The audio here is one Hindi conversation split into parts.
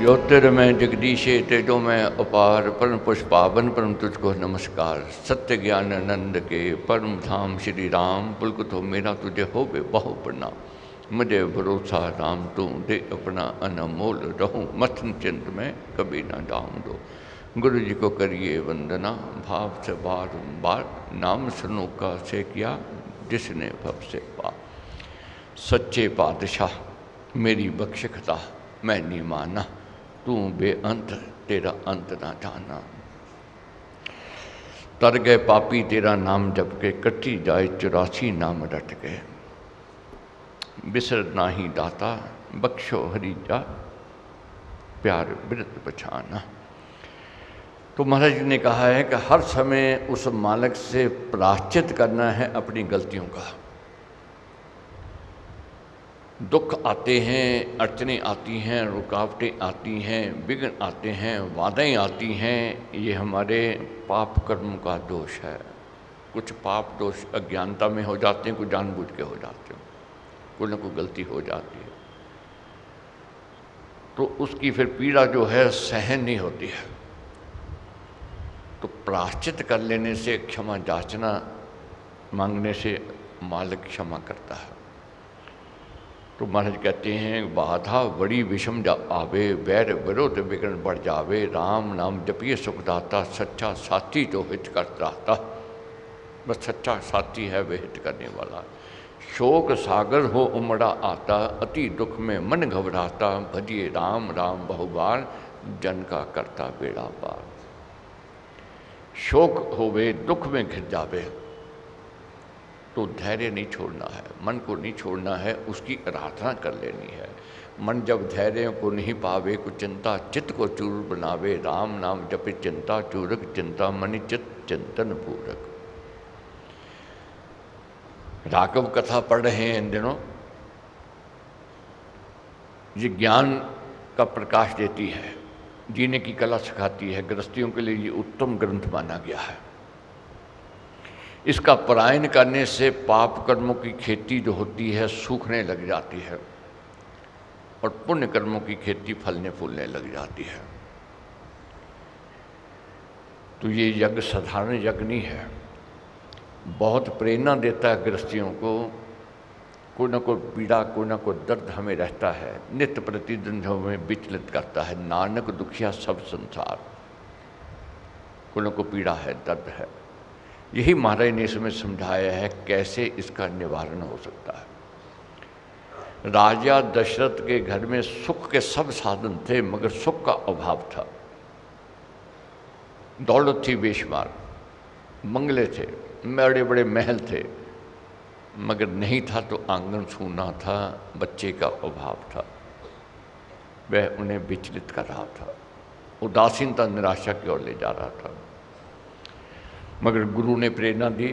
ज्योतिर्मय जगदीशे तेजो में अपार परम पुष्पावन परम तुझको नमस्कार। सत्य ज्ञान आनंद के परम धाम श्री राम पुलक तो मेरा तुझे हो बे बहु प्रणाम। मुझे भरोसा राम तू दे अपना अनमोल रहूं, मथन चिंत में कभी ना डाऊं दो। गुरु जी को करिए वंदना भाव से बारंबार, नाम सुनो का से किया जिसने भव से पा। सच्चे पातशाह मेरी बख्श खता मैं नहीं माना, तू बेअंत तेरा अंत ना जाना। तर गए पापी तेरा नाम जप के, कटी जाए 84 नाम रट के। बिसर नाही दाता बख्शो हरि जा, प्यार बिरत बचाना। तो महाराज जी ने कहा है कि हर समय उस मालिक से प्रायश्चित करना है अपनी गलतियों का। दुख आते हैं, अड़चनें आती हैं, रुकावटें आती हैं, विघ्न आते हैं, बाधाएं आती हैं, ये हमारे पाप कर्म का दोष है। कुछ पाप दोष अज्ञानता में हो जाते हैं, कुछ जानबूझ के हो जाते हैं, कोई ना कोई गलती हो जाती है, तो उसकी फिर पीड़ा जो है सहन नहीं होती है। तो प्रायश्चित कर लेने से, क्षमा याचना मांगने से मालिक क्षमा करता है। तो महाराज कहते हैं बाधा बड़ी विषम जा आवे, वैर विरोध विघ्न बढ़ जावे। राम नाम जपिए सुखदाता, सच्चा साथी जो हित करता। बस सच्चा साथी है वह हित करने वाला। शोक सागर हो उमड़ा आता, अति दुख में मन घबराता। भजिए राम राम बहुबार, जन का करता बेड़ा पार। शोक होवे, दुख में घिर जावे, तो धैर्य नहीं छोड़ना है, मन को नहीं छोड़ना है, उसकी आराधना कर लेनी है। मन जब धैर्य को नहीं पावे, कुछ चिंता चित्त को चूर बनावे। राम नाम जपे चिंता चूरक, चिंता मनि चित्त चिंतन पूरक। राघव कथा पढ़ रहे हैं इन दिनों, ये ज्ञान का प्रकाश देती है, जीने की कला सिखाती है। गृहस्थियों के लिए ये उत्तम ग्रंथ माना गया है। इसका परायण करने से पाप कर्मों की खेती जो होती है सूखने लग जाती है, और पुण्य कर्मों की खेती फलने फूलने लग जाती है। तो ये यज्ञ साधारण यज्ञ नहीं है, बहुत प्रेरणा देता है गृहस्थियों को। कोई ना कोई पीड़ा, कोई ना कोई दर्द हमें रहता है, नित्य प्रतिदिन हमें विचलित करता है। नानक दुखिया सब संसार, कोई ना कोई पीड़ा है, दर्द है। यही महाराज ने इसमें समझाया है कैसे इसका निवारण हो सकता है। राजा दशरथ के घर में सुख के सब साधन थे, मगर सुख का अभाव था। दौलत थी बेशुमार, बंगले थे, बड़े बड़े महल थे, मगर नहीं था तो आंगन सूना था, बच्चे का अभाव था। वह उन्हें विचलित कर रहा था, उदासीनता निराशा की ओर ले जा रहा था। मगर गुरु ने प्रेरणा दी।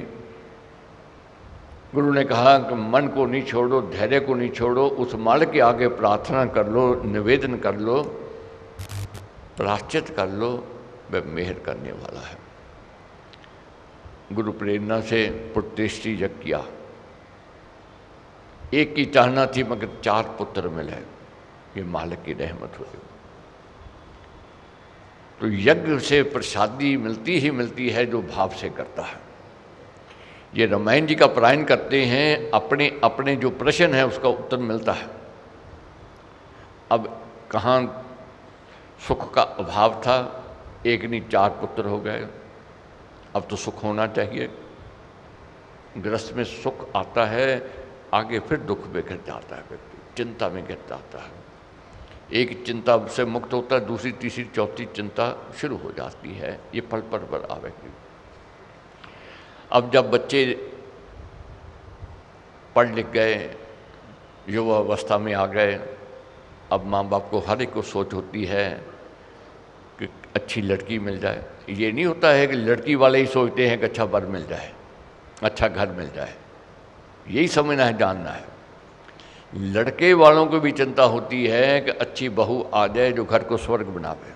गुरु ने कहा कि मन को नहीं छोड़ो, धैर्य को नहीं छोड़ो, उस मालिक के आगे प्रार्थना कर लो, निवेदन कर लो, प्रायश्चित कर लो, वह मेहर करने वाला है। गुरु प्रेरणा से पुत्रेष्टि यज्ञ किया। एक की चाहना थी मगर 4 पुत्र मिले, ये मालिक की रहमत हुई। तो यज्ञ से प्रसादी मिलती ही मिलती है जो भाव से करता है। ये रामायण जी का पारायण करते हैं, अपने अपने जो प्रश्न है उसका उत्तर मिलता है। अब कहाँ सुख का अभाव था, एक नहीं 4 पुत्र हो गए, अब तो सुख होना चाहिए। गृहस्थ में सुख आता है, आगे फिर दुख में गिर जाता है, व्यक्ति चिंता में गिर जाता है। एक चिंता से मुक्त होता है, दूसरी तीसरी चौथी चिंता शुरू हो जाती है। ये पल पल पर आवेगी। अब जब बच्चे पढ़ लिख गए, युवा अवस्था में आ गए, अब माँ बाप को हर एक को सोच होती है कि अच्छी लड़की मिल जाए। ये नहीं होता है कि लड़की वाले ही सोचते हैं कि अच्छा वर मिल जाए, अच्छा घर मिल जाए। यही समझना है, जानना है। लड़के वालों को भी चिंता होती है कि अच्छी बहू आ जाए जो घर को स्वर्ग बनावे।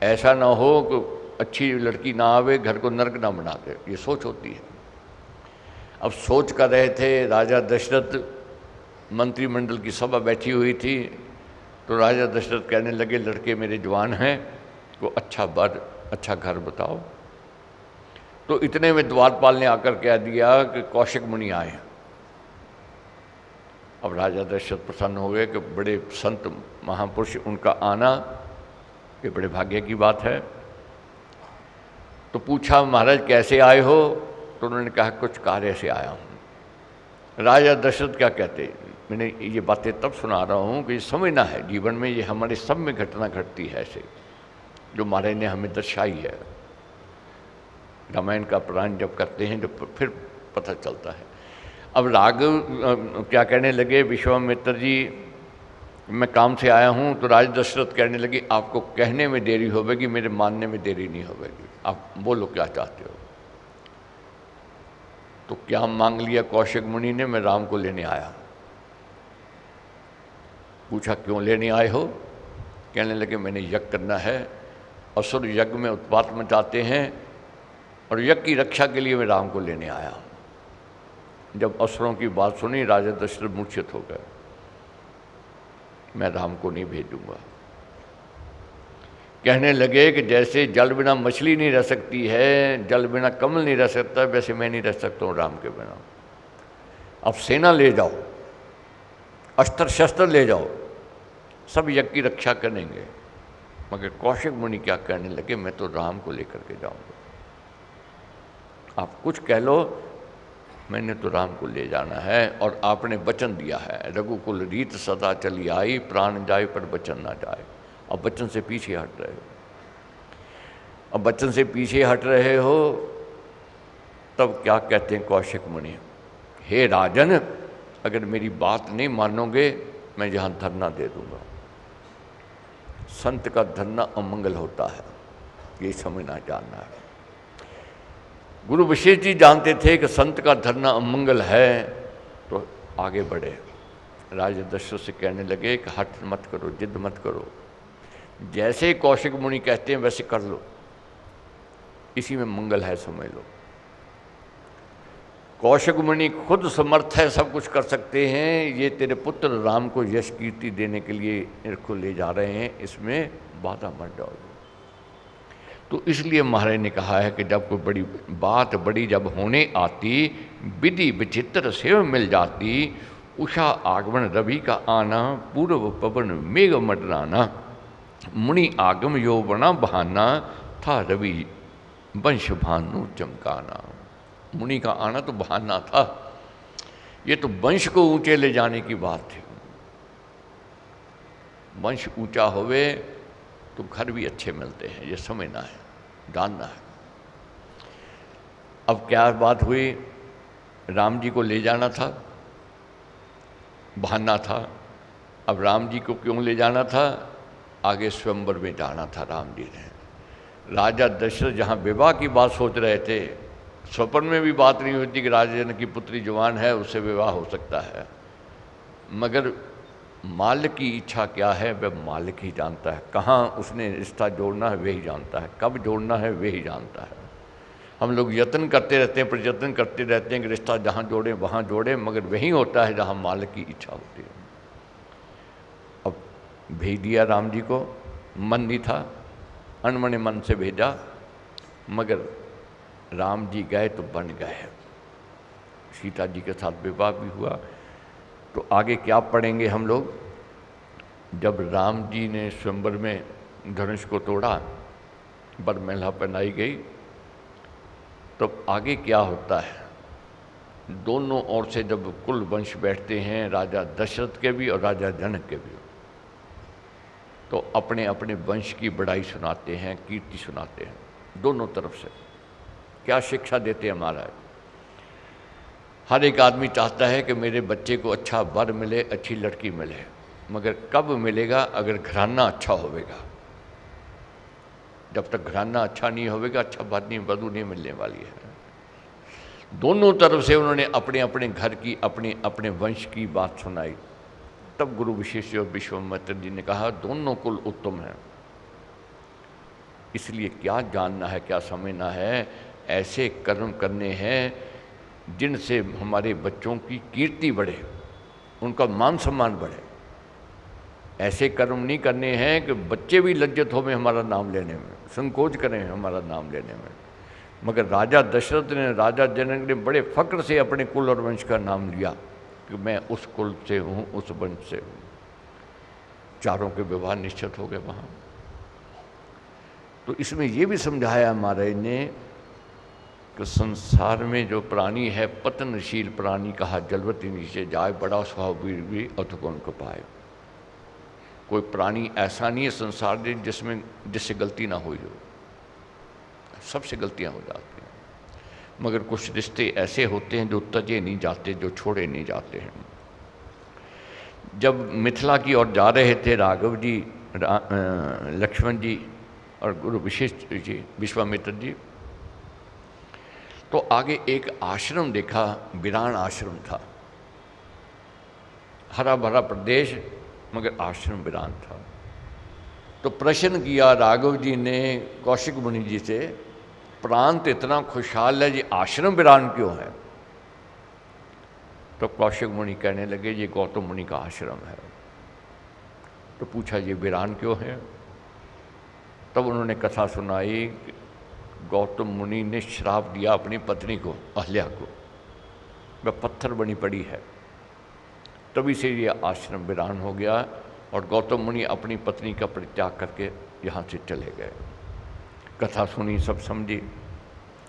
ऐसा ना हो कि अच्छी लड़की ना आवे, घर को नर्क ना बना दे, ये सोच होती है। अब सोच कर रहे थे, राजा दशरथ मंत्रिमंडल की सभा बैठी हुई थी, तो राजा दशरथ कहने लगे, लड़के मेरे जवान हैं, को अच्छा वर अच्छा घर बताओ। तो इतने में द्वारपाल ने आकर कह दिया कि कौशिक मुनि आए। अब राजा दशरथ प्रसन्न हो गए कि बड़े संत महापुरुष, उनका आना ये बड़े भाग्य की बात है। तो पूछा, महाराज कैसे आए हो? तो उन्होंने कहा, कुछ कार्य से आया हूँ। राजा दशरथ क्या कहते, मैंने ये बातें तब सुना रहा हूँ कि समझना है जीवन में, ये हमारे सब में घटना घटती है ऐसे, जो महाराज ने हमें दर्शाई है। रामायण का पारायण जब करते हैं जब फिर पता चलता है। अब राघव क्या कहने लगे, विश्वामित्र जी मैं काम से आया हूँ। तो राजा दशरथ कहने लगे, आपको कहने में देरी होगी, मेरे मानने में देरी नहीं होगी, आप बोलो क्या चाहते हो। तो क्या मांग लिया कौशिक मुनि ने, मैं राम को लेने आया। पूछा क्यों लेने आए हो? कहने लगे मैंने यज्ञ करना है, असुर यज्ञ में उत्पात मचाते हैं और यज्ञ की रक्षा के लिए मैं राम को लेने आया। जब असुरों की बात सुनी राजा दशरथ मूर्छित हो गए, मैं राम को नहीं भेजूंगा। कहने लगे कि जैसे जल बिना मछली नहीं रह सकती है, जल बिना कमल नहीं रह सकता, वैसे मैं नहीं रह सकता हूँ राम के बिना। अब सेना ले जाओ, अस्त्र शस्त्र ले जाओ, सब यज्ञ की रक्षा करेंगे। मगर कौशिक मुनि क्या कहने लगे, मैं तो राम को लेकर के जाऊंगा, आप कुछ कह लो, मैंने तो राम को ले जाना है। और आपने वचन दिया है, रघुकुल रीत सदा चली आई, प्राण जाए पर वचन ना जाए। अब वचन से पीछे हट रहे हो, अब वचन से पीछे हट रहे हो, तब क्या कहते हैं कौशिक मुनि, हे राजन अगर मेरी बात नहीं मानोगे मैं यहाँ धरना दे दूंगा। संत का धरना अमंगल होता है, ये समझना जानना है। गुरु विशेष जी जानते थे कि संत का धरना अमंगल है, तो आगे बढ़े। राजा दशरथ से कहने लगे कि हट मत करो, जिद मत करो, जैसे कौशिक मुनि कहते हैं वैसे कर लो, इसी में मंगल है, समझ लो। कौशिक मुनि खुद समर्थ है, सब कुछ कर सकते हैं, ये तेरे पुत्र राम को यश कीर्ति देने के लिए इनको ले जा रहे हैं, इसमें बाधा मत डालो। तो इसलिए महाराज ने कहा है कि जब कोई बड़ी बात बड़ी जब होने आती, विधि विचित्र से मिल जाती, उषा आगमन रवि का आना, पूर्व पवन मेघ मडराना, मुनि आगम यौवना बहाना, था रवि वंश भानु चमकाना। मुनि का आना तो बहाना था, ये तो वंश को ऊंचे ले जाने की बात थी। वंश ऊंचा होवे तो घर भी अच्छे मिलते हैं, ये समझना है, जानना है। अब क्या बात हुई, राम जी को ले जाना था, बहाना था। अब राम जी को क्यों ले जाना था, आगे स्वयंवर में जाना था राम जी ने। राजा दशरथ जहाँ विवाह की बात सोच रहे थे, स्वप्न में भी बात नहीं होती कि राजा की पुत्री जवान है उससे विवाह हो सकता है, मगर मालिक की इच्छा क्या है वह मालिक ही जानता है। कहाँ उसने रिश्ता जोड़ना है वही जानता है, कब जोड़ना है वही जानता है। हम लोग यत्न करते रहते हैं, प्रयत्न करते रहते हैं कि रिश्ता जहाँ जोड़े वहाँ जोड़े, मगर वही होता है जहाँ मालिक की इच्छा होती है। अब भेज दिया राम जी को, मन नहीं था, अनमने मन से भेजा, मगर राम जी गए तो बन गए। सीता जी के साथ विवाह भी हुआ। तो आगे क्या पढ़ेंगे हम लोग, जब राम जी ने स्वयंवर में धनुष को तोड़ा, बरमैला पहनाई गई, तो आगे क्या होता है। दोनों ओर से जब कुल वंश बैठते हैं, राजा दशरथ के भी और राजा जनक के भी, तो अपने अपने वंश की बड़ाई सुनाते हैं, कीर्ति सुनाते हैं, दोनों तरफ से। क्या शिक्षा देते हैं महाराज, हर एक आदमी चाहता है कि मेरे बच्चे को अच्छा वर मिले, अच्छी लड़की मिले, मगर कब मिलेगा, अगर घराना अच्छा होवेगा। जब तक घराना अच्छा नहीं होवेगा, अच्छा वर नहीं, वधू नहीं मिलने वाली है। दोनों तरफ से उन्होंने अपने अपने घर की, अपने अपने वंश की बात सुनाई। तब गुरु विशेष और विश्वामित्र जी ने कहा दोनों कुल उत्तम हैं। इसलिए क्या जानना है, क्या समझना है, ऐसे कर्म करने हैं जिनसे हमारे बच्चों की कीर्ति बढ़े, उनका मान सम्मान बढ़े। ऐसे कर्म नहीं करने हैं कि बच्चे भी लज्जित हो में हमारा नाम लेने में, संकोच करें हमारा नाम लेने में। मगर राजा दशरथ ने, राजा जनक ने बड़े फक्र से अपने कुल और वंश का नाम लिया कि मैं उस कुल से हूँ, उस वंश से हूँ। चारों के विवाह निश्चित हो गए वहाँ। तो इसमें ये भी समझाया महाराज ने कि संसार में जो प्राणी है पतनशील प्राणी, कहा जलवती नीचे जाए, बड़ा स्वभाव वीर भी अथ कौन को पाए। कोई प्राणी ऐसा नहीं है संसार में जिससे गलती ना हुई हो, सबसे गलतियां हो जाती हैं। मगर कुछ रिश्ते ऐसे होते हैं जो तजे नहीं जाते, जो छोड़े नहीं जाते हैं। जब मिथिला की ओर जा रहे थे राघव जी, लक्ष्मण जी और गुरु वशिष्ठ जी, विश्वामित्र जी, तो आगे एक आश्रम देखा, वीरान आश्रम था, हरा भरा प्रदेश, मगर आश्रम वीरान था। तो प्रश्न किया राघव जी ने कौशिक मुनि जी से, प्रांत इतना खुशहाल है जी, आश्रम वीरान क्यों है? तो कौशिक मुनि कहने लगे ये गौतम मुनि का आश्रम है। तो पूछा ये वीरान क्यों है? तब उन्होंने कथा सुनाई, गौतम मुनि ने श्राप दिया अपनी पत्नी को, अहल्या को, वह पत्थर बनी पड़ी है, तभी से ये आश्रम वीरान हो गया। और गौतम मुनि अपनी पत्नी का परित्याग करके यहाँ से चले गए। कथा सुनी, सब समझी।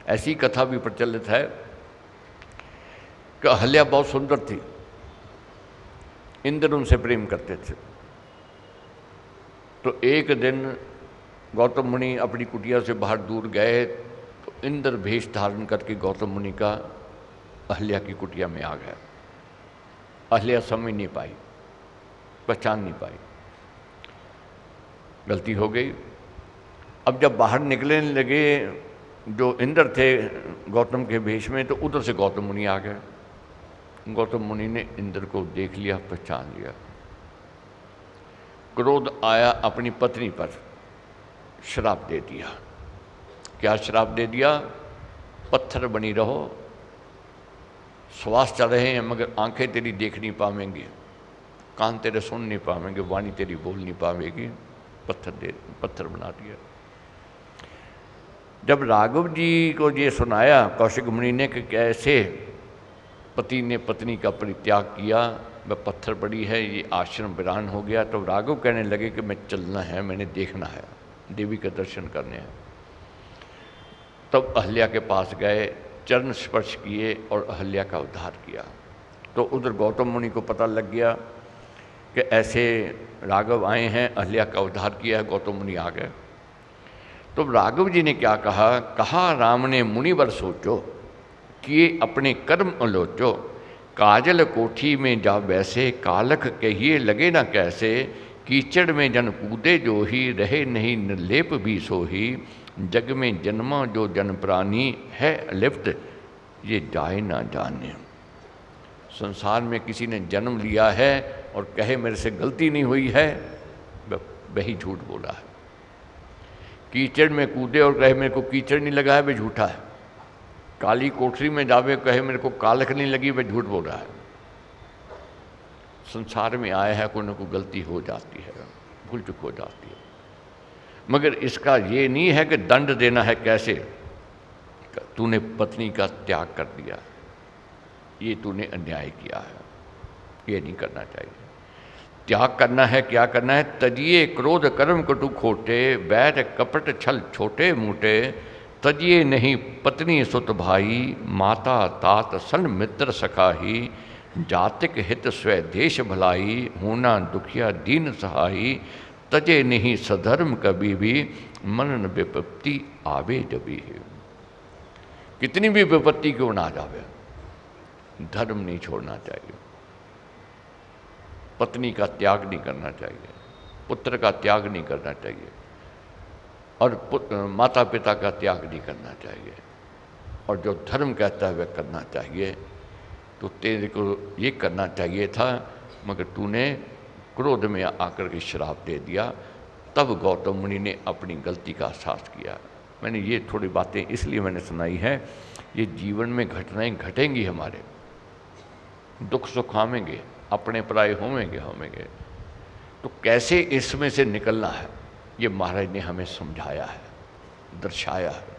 ऐसी कथा भी प्रचलित है कि अहल्या बहुत सुंदर थी, इंद्र उनसे प्रेम करते थे। तो एक दिन गौतम मुनि अपनी कुटिया से बाहर दूर गए, तो इंद्र भेष धारण करके गौतम मुनि का अहल्या की कुटिया में आ गया। अहल्या समझ नहीं पाई, पहचान नहीं पाई, गलती हो गई। अब जब बाहर निकलने लगे, जो इंद्र थे गौतम के भेष में, तो उधर से गौतम मुनि आ गए। गौतम मुनि ने इंद्र को देख लिया, पहचान लिया। क्रोध आया अपनी पत्नी पर, श्राप दे दिया। क्या श्राप दे दिया? पत्थर बनी रहो, श्वास चल रहे हैं मगर आंखें तेरी देख नहीं पावेंगी, कान तेरे सुन नहीं पावेंगे, वाणी तेरी बोल नहीं पावेगी, पत्थर बना दिया। जब राघव जी को ये सुनाया कौशिक मुनि ने कि कैसे पति ने पत्नी का परित्याग किया, वह पत्थर पड़ी है, ये आश्रम वीरान हो गया, तो राघव कहने लगे कि मैं चलना है, मैंने देखना है, देवी के दर्शन करने हैं। तब अहल्या के पास गए, चरण स्पर्श किए और अहल्या का उद्धार किया। तो उधर गौतम मुनि को पता लग गया कि ऐसे राघव आए हैं, अहल्या का उद्धार किया है। गौतम मुनि आ गए। तो राघव जी ने क्या कहा? कहा राम ने मुनिवर सोचो, किए अपने कर्म अलोचो, काजल कोठी में जा वैसे, कालख कहिए लगे न कैसे, कीचड़ में जन कूदे जो ही, रहे नहीं निर्लेप भी सोही, जग में जन्मा जो जन प्राणी है अलिप्त, ये जाए ना जाने। संसार में किसी ने जन्म लिया है और कहे मेरे से गलती नहीं हुई है, वही झूठ बोला है। कीचड़ में कूदे और कहे मेरे को कीचड़ नहीं लगा है, वह झूठा है। काली कोठरी में जावे कहे मेरे को कालख नहीं लगी, वह झूठ बोल रहा है। संसार में आया है, कोई ना कोई गलती हो जाती है, भूल चूक हो जाती है, मगर इसका ये नहीं है कि दंड देना है। कैसे? तूने पत्नी का त्याग कर दिया, ये तूने अन्याय किया है, ये नहीं करना चाहिए। त्याग करना है, क्या करना है? तजिए क्रोध कर्म कटु खोटे, बैर कपट छल छोटे मोटे, तजिए नहीं पत्नी सुत भाई, माता तात सन मित्र सखाही, जातिक हित स्व देश भलाई, होना दुखिया दीन सहाई, तजे नहीं सधर्म कभी भी, मनन विपत्ति आवे जबी है। कितनी भी विपत्ति क्यों ना जावे, धर्म नहीं छोड़ना चाहिए, पत्नी का त्याग नहीं करना चाहिए, पुत्र का त्याग नहीं करना चाहिए, और माता पिता का त्याग नहीं करना चाहिए, और जो धर्म कहता है वह करना चाहिए। तो तेरे को ये करना चाहिए था, मगर तूने क्रोध में आकर के श्राप दे दिया। तब गौतम मुनि ने अपनी गलती का एहसास किया। मैंने ये थोड़ी बातें इसलिए मैंने सुनाई है, ये जीवन में घटनाएं घटेंगी, हमारे दुख सुख आवेंगे, अपने पराये होवेंगे। तो कैसे इसमें से निकलना है, ये महाराज ने हमें समझाया है, दर्शाया है।